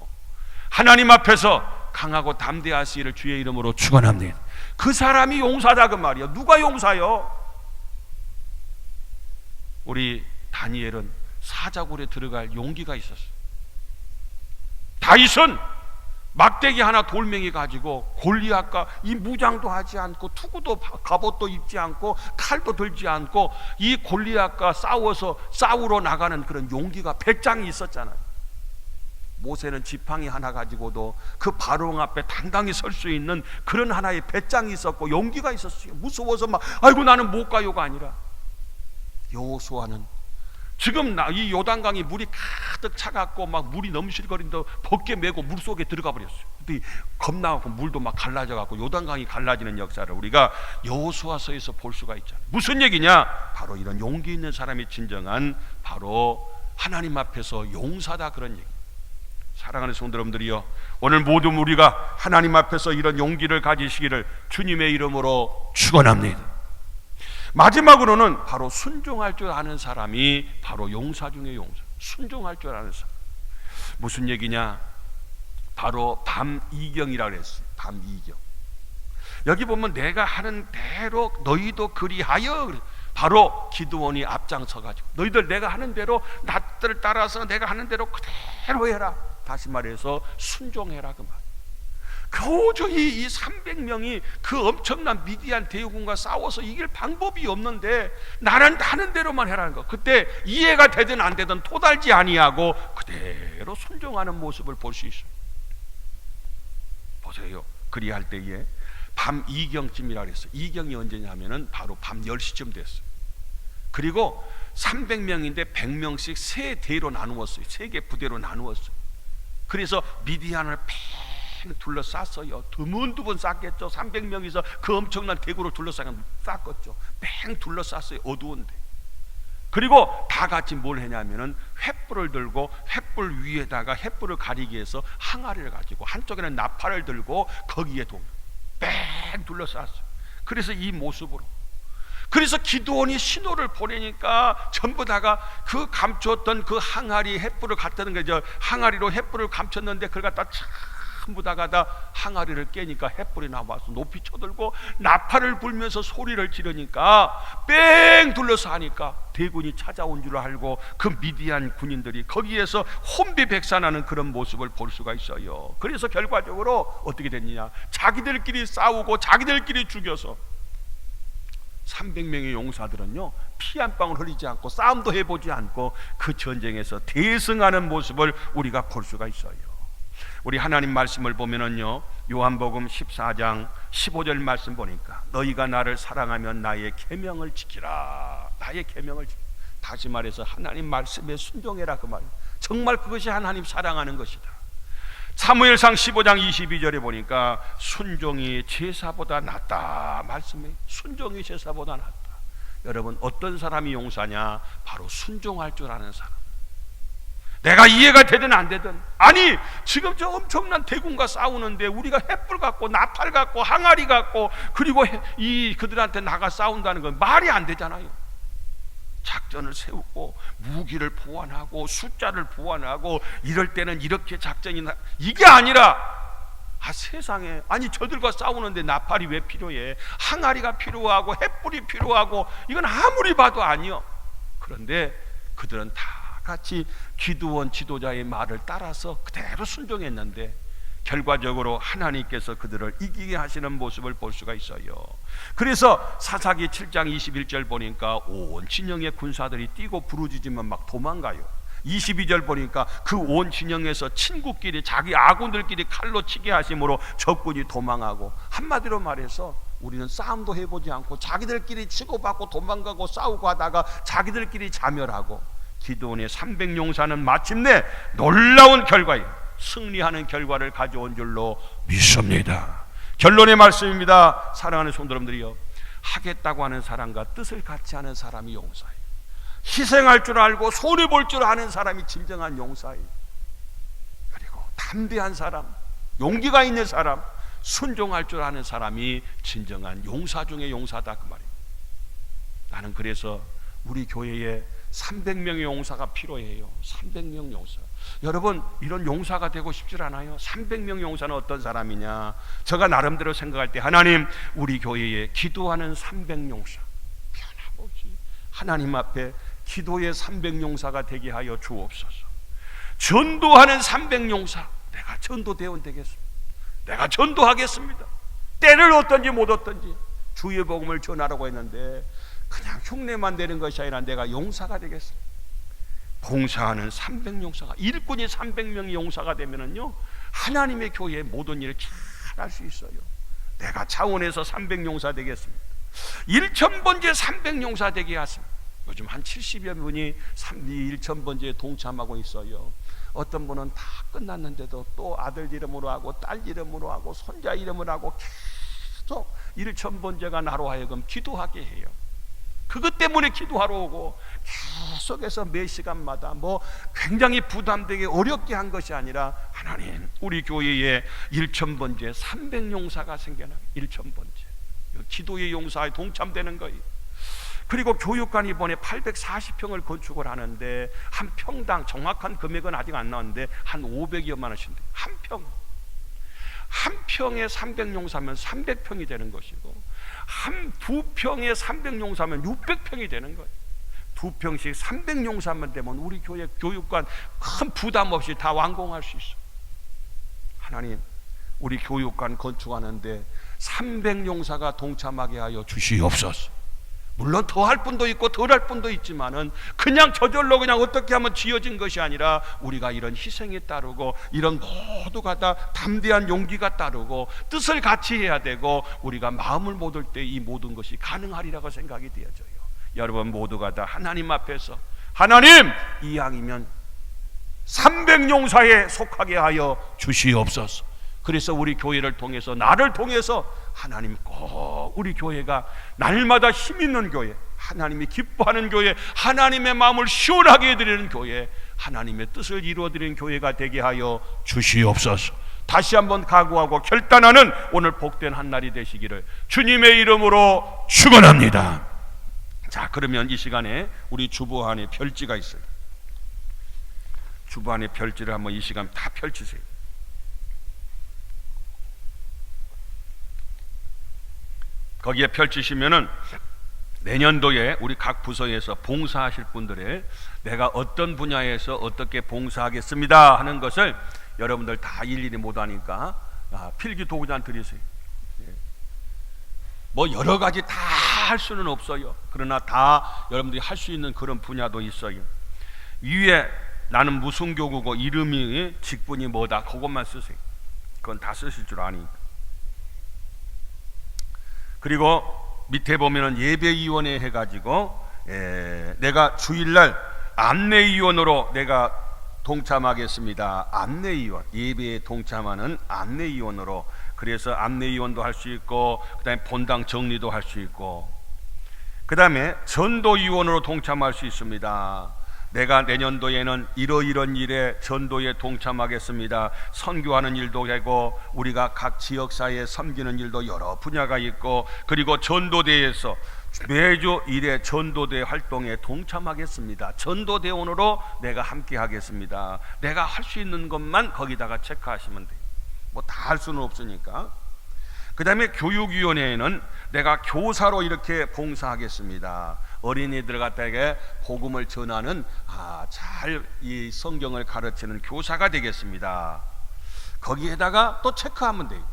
하나님 앞에서 강하고 담대하시기를 주의 이름으로 축원합니다. 그 사람이 용사다 그 말이야. 누가 용사요? 우리 다니엘은 사자굴에 들어갈 용기가 있었어요. 다윗은 막대기 하나 돌멩이 가지고 골리앗과 이 무장도 하지 않고 투구도 갑옷도 입지 않고 칼도 들지 않고 이 골리앗과 싸우러 나가는 그런 용기가 배짱이 있었잖아요. 모세는 지팡이 하나 가지고도 그 바로왕 앞에 당당히 설 수 있는 그런 하나의 배짱이 있었고 용기가 있었어요. 무서워서 막 아이고 나는 못 가요가 아니라, 여호수아는 지금 이 요단강이 물이 가득 차갖고 막 물이 넘실거린다 벗게 메고 물속에 들어가 버렸어요. 근데 겁나갖고 물도 막 갈라져갖고 요단강이 갈라지는 역사를 우리가 여호수아서에서 볼 수가 있잖아요. 무슨 얘기냐? 바로 이런 용기 있는 사람이 진정한 바로 하나님 앞에서 용사다, 그런 얘기. 사랑하는 성도 여러분들이요, 오늘 모두 우리가 하나님 앞에서 이런 용기를 가지시기를 주님의 이름으로 축원합니다. 마지막으로는 바로 순종할 줄 아는 사람이 바로 용사 중에 용사. 순종할 줄 아는 사람. 무슨 얘기냐? 바로 밤이경이라고 그랬어요. 밤이경. 여기 보면 내가 하는 대로 너희도 그리하여, 바로 기드온이 앞장서 가지고 너희들 내가 하는 대로, 나를 따라서 내가 하는 대로 그대로 해라. 다시 말해서 순종해라, 그 말. 도저히 이 300명이 그 엄청난 미디안 대군과 싸워서 이길 방법이 없는데 나는 하는 대로만 해라는 거. 그때 이해가 되든 안 되든 토달지 아니하고 그대로 순종하는 모습을 볼 수 있어요. 보세요. 그리할 때에 밤 2경쯤이라 그랬어요. 2경이 언제냐면은 바로 밤 10시쯤 됐어요. 그리고 300명인데 100명씩 세 대로 나누었어요. 세 개 부대로 나누었어요. 그래서 미디안을 둘러쌌어요. 드문드문 쌌겠죠. 300명이서 그 엄청난 대구를 둘러싸면 쌌겠죠. 뺑 둘러쌌어요. 어두운데. 그리고 다 같이 뭘 했냐면은 횃불을 들고 횃불 위에다가 횃불을 가리기 위해서 항아리를 가지고 한쪽에는 나팔을 들고 거기에 뺑 둘러쌌어요. 그래서 이 모습으로, 그래서 기드온이 신호를 보내니까 전부 다가 그 감췄던 그 항아리 횃불을 갖다는 거죠. 항아리로 횃불을 감췄는데 그걸 갖다 전부 다가 다 항아리를 깨니까 횃불이 나와서 높이 쳐들고 나팔을 불면서 소리를 지르니까 뺑 둘러서 하니까 대군이 찾아온 줄 알고 그 미디안 군인들이 거기에서 혼비백산하는 그런 모습을 볼 수가 있어요. 그래서 결과적으로 어떻게 됐느냐? 자기들끼리 싸우고 자기들끼리 죽여서 300명의 용사들은요, 피 한 방울 흘리지 않고 싸움도 해보지 않고 그 전쟁에서 대승하는 모습을 우리가 볼 수가 있어요. 우리 하나님 말씀을 보면은요, 요한복음 14장 15절 말씀 보니까 너희가 나를 사랑하면 나의 계명을 지키라. 나의 계명을 지키라. 다시 말해서 하나님 말씀에 순종해라, 그 말. 정말 그것이 하나님 사랑하는 것이다. 사무엘상 15장 22절에 보니까 순종이 제사보다 낫다 말씀에, 순종이 제사보다 낫다. 여러분, 어떤 사람이 용사냐? 바로 순종할 줄 아는 사람. 내가 이해가 되든 안 되든, 아니 지금 저 엄청난 대군과 싸우는데 우리가 횃불 갖고 나팔 갖고 항아리 갖고 그리고 그들한테 나가 싸운다는 건 말이 안 되잖아요. 작전을 세우고 무기를 보완하고 숫자를 보완하고 이럴 때는 이렇게 작전이 이게 아니라, 세상에, 아니 저들과 싸우는데 나팔이 왜 필요해? 항아리가 필요하고 횃불이 필요하고, 이건 아무리 봐도 아니요. 그런데 그들은 다 같이 기드온 지도자의 말을 따라서 그대로 순종했는데 결과적으로 하나님께서 그들을 이기게 하시는 모습을 볼 수가 있어요. 그래서 사사기 7장 21절 보니까 온 진영의 군사들이 뛰고 부르짖으면 막 도망가요. 22절 보니까 그 온 진영에서 친구끼리 자기 아군들끼리 칼로 치게 하심으로 적군이 도망하고, 한마디로 말해서 우리는 싸움도 해보지 않고 자기들끼리 치고받고 도망가고 싸우고 하다가 자기들끼리 자멸하고, 기드온의 300용사는 마침내 놀라운 결과에 승리하는 결과를 가져온 줄로 믿습니다. 결론의 말씀입니다. 사랑하는 성도 여러분들이요, 하겠다고 하는 사람과 뜻을 같이 하는 사람이 용사예요. 희생할 줄 알고 손해볼 줄 아는 사람이 진정한 용사예요. 그리고 담대한 사람, 용기가 있는 사람, 순종할 줄 아는 사람이 진정한 용사 중의 용사다, 그 말이에요. 나는 그래서 우리 교회에 300명의 용사가 필요해요. 300명 용사. 여러분, 이런 용사가 되고 싶지 않아요? 300명 용사는 어떤 사람이냐? 제가 나름대로 생각할 때, 하나님, 우리 교회에 기도하는 300용사, 변함없이 하나님 앞에 기도의 300용사가 되게 하여 주옵소서. 전도하는 300용사, 내가 전도대원 되겠습니다. 내가 전도하겠습니다. 때를 얻든지 못 얻든지 주의 복음을 전하라고 했는데 그냥 흉내만 내는 것이 아니라 내가 용사가 되겠습니다. 봉사하는 300용사가, 일꾼이 300명의 용사가 되면은요, 하나님의 교회의 모든 일을 잘 할 수 있어요. 내가 차원에서 300용사 되겠습니다. 1000번째 300용사 되게 하십니다. 요즘 한 70여 분이 1000번째에 동참하고 있어요. 어떤 분은 다 끝났는데도 또 아들 이름으로 하고 딸 이름으로 하고 손자 이름으로 하고 계속 1000번째가 나로 하여금 기도하게 해요. 그것 때문에 기도하러 오고 계속해서 매 시간마다 뭐 굉장히 부담되게 어렵게 한 것이 아니라 하나님, 우리 교회에 1000번째 300용사가 생겨나요. 1000번째 기도의 용사에 동참되는 거예요. 그리고 교육관 이번에 840평을 건축을 하는데 한 평당 정확한 금액은 아직 안 나왔는데 한 500여만 원씩인데 한 평에 300용사면 300평이 되는 것이고 두 평에 300용사면 600평이 되는 거예요. 2평씩 300용사만 되면 우리 교회 교육관 큰 부담 없이 다 완공할 수 있어요. 하나님, 우리 교육관 건축하는데 300용사가 동참하게 하여 주시옵소서. 물론 더 할 분도 있고 덜 할 분도 있지만은 그냥 저절로 그냥 어떻게 하면 지어진 것이 아니라 우리가 이런 희생이 따르고 이런 모두가 다 담대한 용기가 따르고 뜻을 같이 해야 되고 우리가 마음을 못 올 때 이 모든 것이 가능하리라고 생각이 되어져요. 여러분 모두가 다 하나님 앞에서 하나님, 이왕이면 300용사에 속하게 하여 주시옵소서. 그래서 우리 교회를 통해서, 나를 통해서 하나님 꼭 우리 교회가 날마다 힘있는 교회, 하나님이 기뻐하는 교회, 하나님의 마음을 시원하게 해드리는 교회, 하나님의 뜻을 이루어드리는 교회가 되게 하여 주시옵소서. 다시 한번 각오하고 결단하는 오늘 복된 한 날이 되시기를 주님의 이름으로 축원합니다. 자, 그러면 이 시간에 우리 주보 안에 별지가 있어요. 주보 안에 별지를 한번 이 시간 다 펼치세요. 거기에 펼치시면은 내년도에 우리 각 부서에서 봉사하실 분들의 내가 어떤 분야에서 어떻게 봉사하겠습니다 하는 것을 여러분들 다 일일이 못하니까 필기 도구잔 드리세요. 뭐 여러 가지 다 할 수는 없어요. 그러나 다 여러분들이 할 수 있는 그런 분야도 있어요. 위에 나는 무슨 교구고 이름이 직분이 뭐다 그것만 쓰세요. 그건 다 쓰실 줄 아니까. 그리고 밑에 보면은 예배위원회 해가지고 내가 주일날 안내위원으로 내가 동참하겠습니다. 안내위원, 예배에 동참하는 안내위원으로. 그래서 안내위원도 할 수 있고 그 다음에 본당 정리도 할 수 있고 그 다음에 전도위원으로 동참할 수 있습니다. 내가 내년도에는 이러이런 일에 전도에 동참하겠습니다. 선교하는 일도 되고 우리가 각 지역사회에 섬기는 일도 여러 분야가 있고 그리고 전도대에서 매주 일에 전도대 활동에 동참하겠습니다. 전도대원으로 내가 함께 하겠습니다. 내가 할 수 있는 것만 거기다가 체크하시면 돼요. 뭐 다 할 수는 없으니까. 그 다음에 교육위원회에는 내가 교사로 이렇게 봉사하겠습니다. 어린이들 갖다가 복음을 전하는 잘 이 성경을 가르치는 교사가 되겠습니다. 거기에다가 또 체크하면 돼요.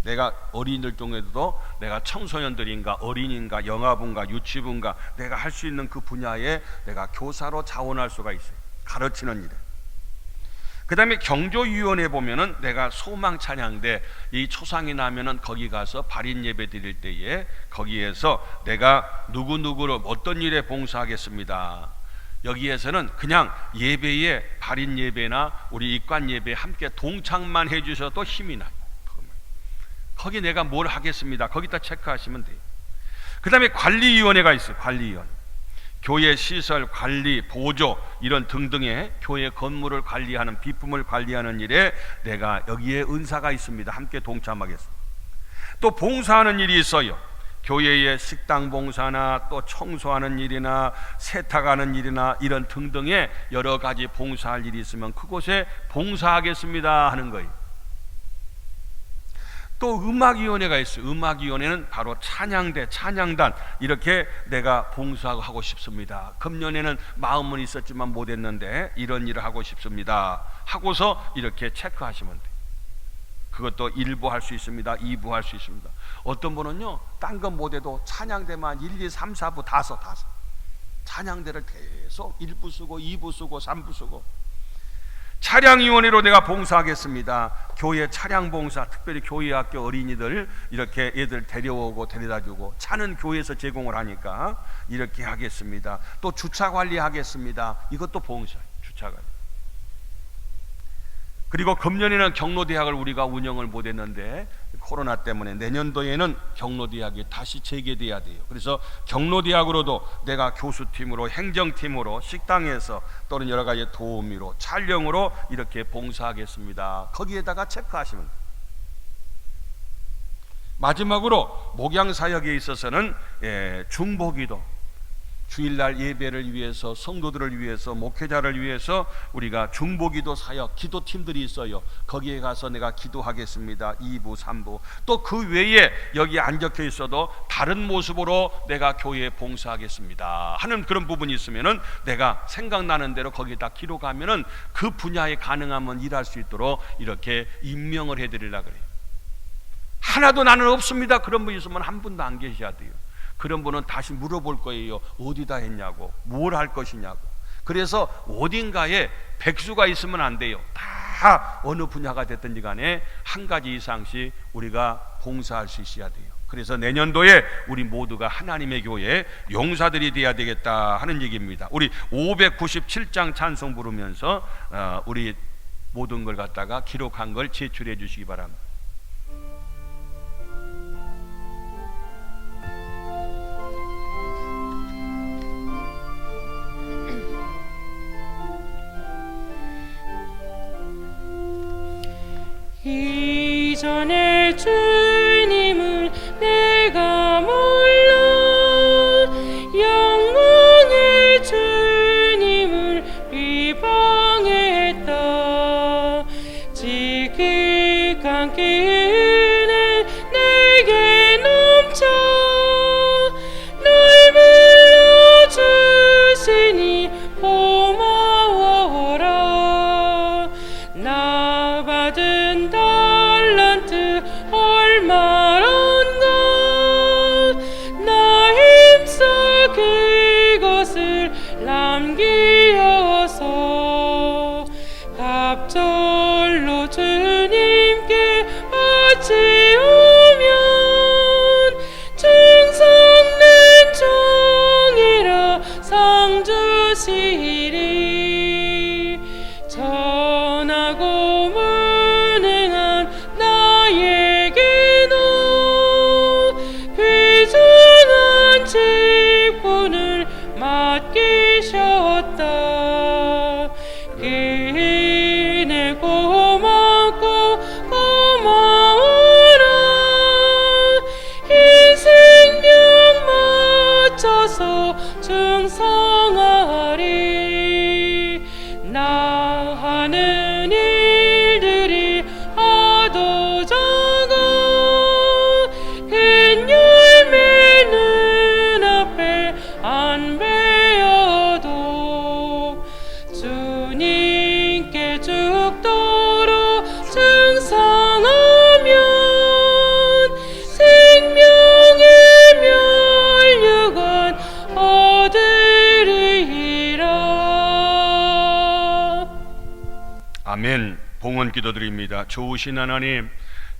내가 어린이들 중에도 내가 청소년들인가 어린이인가 영아부인가 유치부인가 내가 할 수 있는 그 분야에 내가 교사로 자원할 수가 있어요. 가르치는 일에. 그 다음에 경조위원회 보면은 내가 소망 찬양대 이 초상이 나면은 거기 가서 발인 예배 드릴 때에 거기에서 내가 누구누구로 어떤 일에 봉사하겠습니다. 여기에서는 그냥 예배에 발인 예배나 우리 입관 예배에 함께 동참만 해주셔도 힘이 나요. 거기 내가 뭘 하겠습니다. 거기다 체크하시면 돼요. 그 다음에 관리위원회가 있어요. 관리위원. 교회 시설 관리, 보조 이런 등등의 교회 건물을 관리하는 비품을 관리하는 일에 내가 여기에 은사가 있습니다. 함께 동참하겠습니다. 또 봉사하는 일이 있어요. 교회의 식당 봉사나 또 청소하는 일이나 세탁하는 일이나 이런 등등의 여러 가지 봉사할 일이 있으면 그곳에 봉사하겠습니다 하는 거예요. 또 음악위원회가 있어요. 음악위원회는 바로 찬양대, 찬양단 이렇게 내가 봉사하고 싶습니다. 금년에는 마음은 있었지만 못했는데 이런 일을 하고 싶습니다 하고서 이렇게 체크하시면 돼요. 그것도 1부 할 수 있습니다. 2부 할 수 있습니다. 어떤 분은요 딴 건 못해도 찬양대만 1, 2, 3, 4부 다 써. 찬양대를 계속 1부 쓰고 2부 쓰고 3부 쓰고. 차량위원회로 내가 봉사하겠습니다. 교회 차량봉사, 특별히 교회학교 어린이들 이렇게 애들 데려오고 데려다주고 차는 교회에서 제공을 하니까 이렇게 하겠습니다. 또 주차관리 하겠습니다. 이것도 봉사예요. 주차관리. 그리고 금년에는 경로대학을 우리가 운영을 못했는데 코로나 때문에 내년도에는 경로대학이 다시 재개돼야 돼요. 그래서 경로대학으로도 내가 교수팀으로, 행정팀으로, 식당에서 또는 여러 가지 도우미로, 촬영으로 이렇게 봉사하겠습니다. 거기에다가 체크하시면 돼요. 마지막으로 목양사역에 있어서는 중보기도, 주일날 예배를 위해서, 성도들을 위해서, 목회자를 위해서 우리가 중보기도 사역, 기도팀들이 있어요. 거기에 가서 내가 기도하겠습니다. 2부, 3부. 또 그 외에 여기 안 적혀 있어도 다른 모습으로 내가 교회에 봉사하겠습니다 하는 그런 부분이 있으면은 내가 생각나는 대로 거기다 기록하면은 그 분야에 가능하면 일할 수 있도록 이렇게 임명을 해드리려고 그래요. 하나도 나는 없습니다 그런 분 있으면 한 분도 안 계셔야 돼요. 그런 분은 다시 물어볼 거예요. 어디다 했냐고, 뭘 할 것이냐고. 그래서 어딘가에 백수가 있으면 안 돼요. 다 어느 분야가 됐든지 간에 한 가지 이상씩 우리가 봉사할 수 있어야 돼요. 그래서 내년도에 우리 모두가 하나님의 교회 용사들이 돼야 되겠다 하는 얘기입니다. 우리 597장 찬송 부르면서 우리 모든 걸 갖다가 기록한 걸 제출해 주시기 바랍니다. 이전에 주님을 내가 몰라 영광의 주님을 비방했다. 지극한 기은혜 내게 넘쳐 날 불러주시니 고마워라. 나 받은 달란트 얼마란가 나 힘써 그것을 남기어서 갑절로 주님께 바치오면 충성된 종이라 상 주시리. 전하고 무능한 나에게도 귀중한 직분을 맡기셨다. 그 은혜 고맙고 고마워라. 이 생명 맞춰서 충성하리. 나 하는 일들이 하도 작아 큰 열매 눈앞에 안 베어도 주님께 죽도록 충성하면 생명의 면류관 얻으리라. 아멘. 봉헌 기도드립니다. 좋으신 하나님,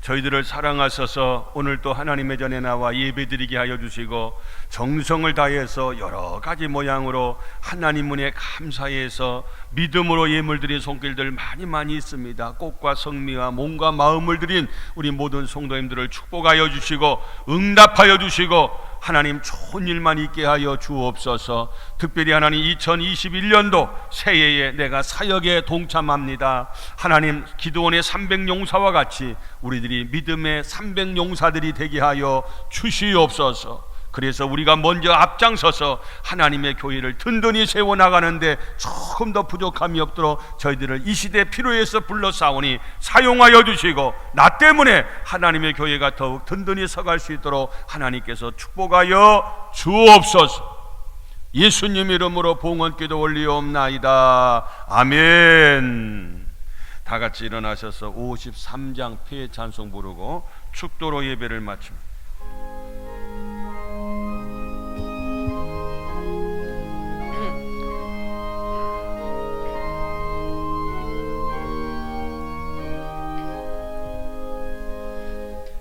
저희들을 사랑하셔서 오늘 또 하나님의 전에 나와 예배드리게 하여 주시고 정성을 다해서 여러 가지 모양으로 하나님 문에 감사해서 믿음으로 예물 드린 손길들 많이 있습니다. 꽃과 성미와 몸과 마음을 드린 우리 모든 성도님들을 축복하여 주시고 응답하여 주시고 하나님 좋은 일만 있게 하여 주옵소서. 특별히 하나님 2021년도 새해에 내가 사역에 동참합니다. 하나님 기드온의 300용사와 같이 우리들이 믿음의 300용사들이 되게 하여 주시옵소서. 그래서 우리가 먼저 앞장서서 하나님의 교회를 든든히 세워나가는데 조금 더 부족함이 없도록 저희들을 이 시대에 필요해서 불러싸오니 사용하여 주시고, 나 때문에 하나님의 교회가 더욱 든든히 서갈 수 있도록 하나님께서 축복하여 주옵소서. 예수님 이름으로 봉헌기도 올리옵나이다. 아멘. 다 같이 일어나셔서 53장 피의 찬송 부르고 축도로 예배를 마칩니다.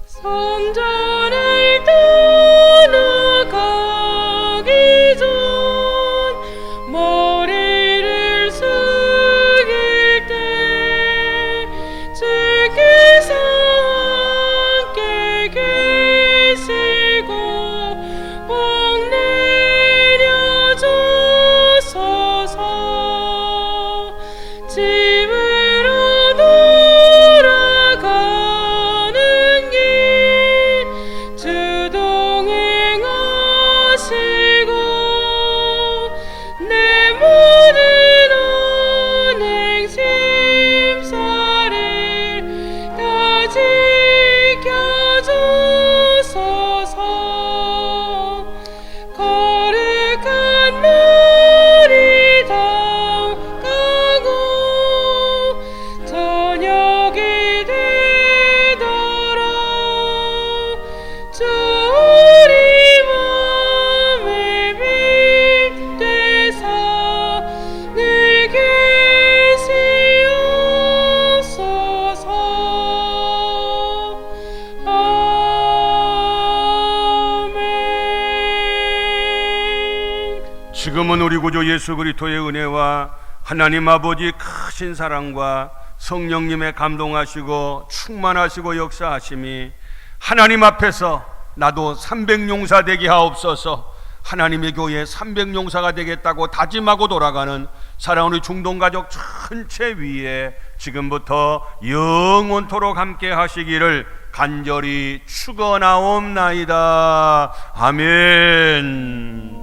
성전을 떠나가기 전 머리를 숙일 때 주께서 함께 계시고 복 내려주소서. 집으로 돌아가는 길 주동행하시고 내 모든 언행 심사를 다 지켜주소서. 거룩한 날이 다가고 저녁이 되도록 주 우리 맘에 빛 되사 늘 계시옵소서. 아멘. 지금은 우리 구주 예수 그리스도의 은혜와 하나님 아버지 크신 사랑과 성령님의 감동하시고 충만하시고 역사하심이 하나님 앞에서 나도 300용사 되게 하옵소서. 하나님의 교회 300용사가 되겠다고 다짐하고 돌아가는 사랑하는 중동가족 전체 위에 지금부터 영원토록 함께 하시기를 간절히 축원하옵나이다. 아멘.